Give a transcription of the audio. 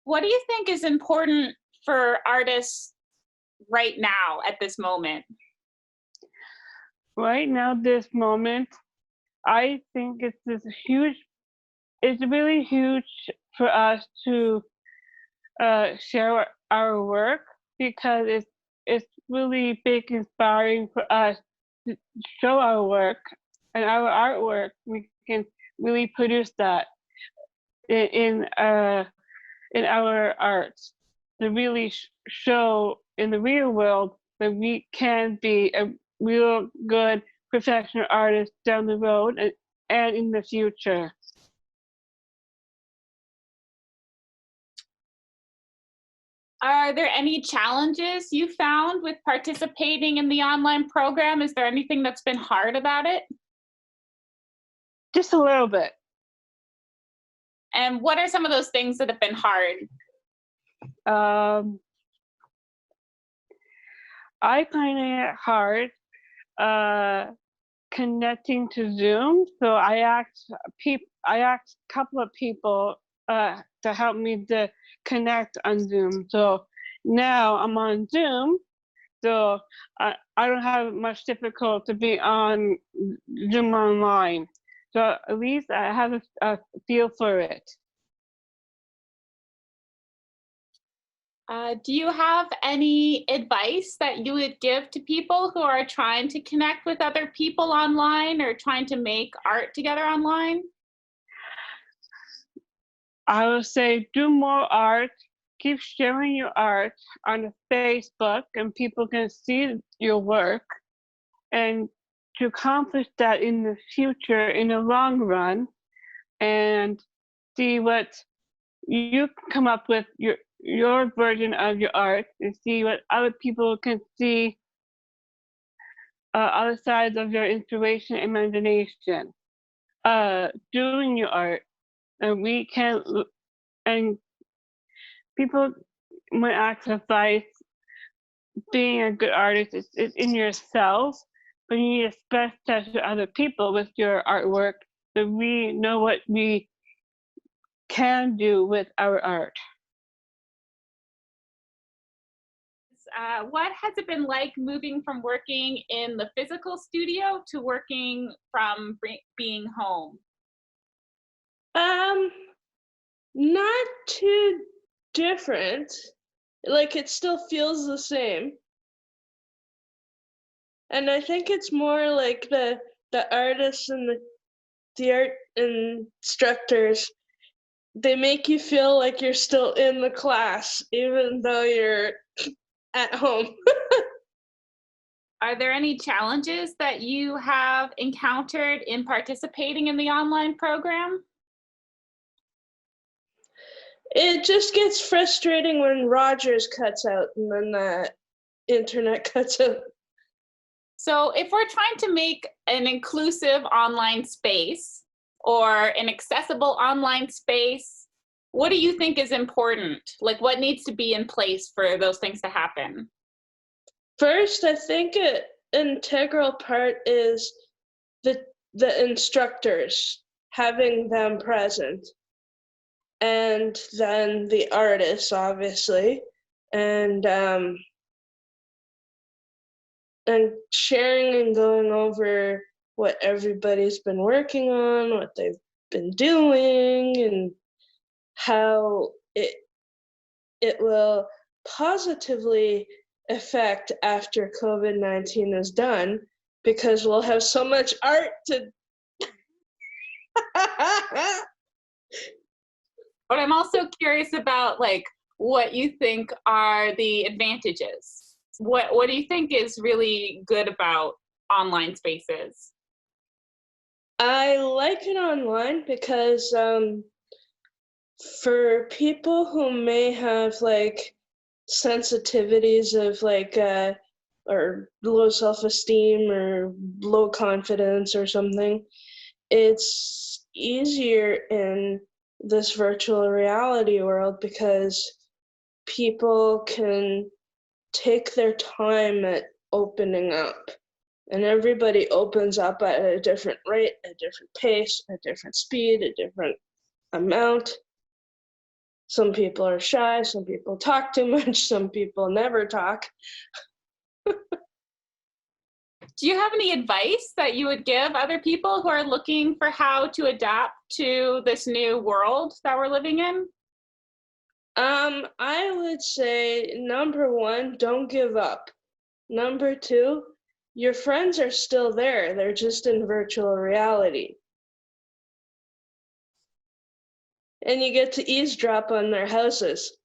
What do you think is important for artists right now at this moment? Right now, this moment, I think it's really huge for us to share our work because it's really big inspiring for us to show our work and our artwork. We can really produce that in our arts to really show in the real world that we can be a real good professional artist down the road and in the future. Are there any challenges you found with participating in the online program? Is there anything that's been hard about it? Just a little bit. And what are some of those things that have been hard? I find it hard connecting to Zoom, so I asked a couple of people to help me to connect on Zoom. So now I'm on Zoom, so I don't have much difficulty to be on Zoom online. So at least I have a feel for it. Do you have any advice that you would give to people who are trying to connect with other people online or trying to make art together online? I would say do more art, keep sharing your art on Facebook and people can see your work. And to accomplish that in the future, in the long run, and see what you come up with your version of your art and see what other people can see other sides of your inspiration and imagination doing your art. And we can, and people might ask advice, being a good artist is in yourself, but you need to express that to other people with your artwork so we know what we can do with our art. What has it been like moving from working in the physical studio to working from being home? Not too different. Like it still feels the same. And I think it's more like the artists and the art instructors, they make you feel like you're still in the class, even though you're at home. Are there any challenges that you have encountered in participating in the online program? It just gets frustrating when Rogers cuts out and then the internet cuts out. So if we're trying to make an inclusive online space or an accessible online space, what do you think is important? Like what needs to be in place for those things to happen? First, I think an integral part is the instructors, having them present. And then the artists, obviously, and sharing and going over what everybody's been working on, what they've been doing, and how it will positively affect after COVID-19 is done, because we'll have so much art to But I'm also curious about like what you think are the advantages. What do you think is really good about online spaces? I like it online because for people who may have like sensitivities of like or low self-esteem or low confidence or something, it's easier in this virtual reality world because people can take their time at opening up, and everybody opens up at a different rate, a different pace, a different speed, a different amount. Some people are shy, some people talk too much, some people never talk. Do you have any advice that you would give other people who are looking for how to adapt to this new world that we're living in? I would say number one, don't give up. Number two, your friends are still there. They're just in virtual reality. And you get to eavesdrop on their houses.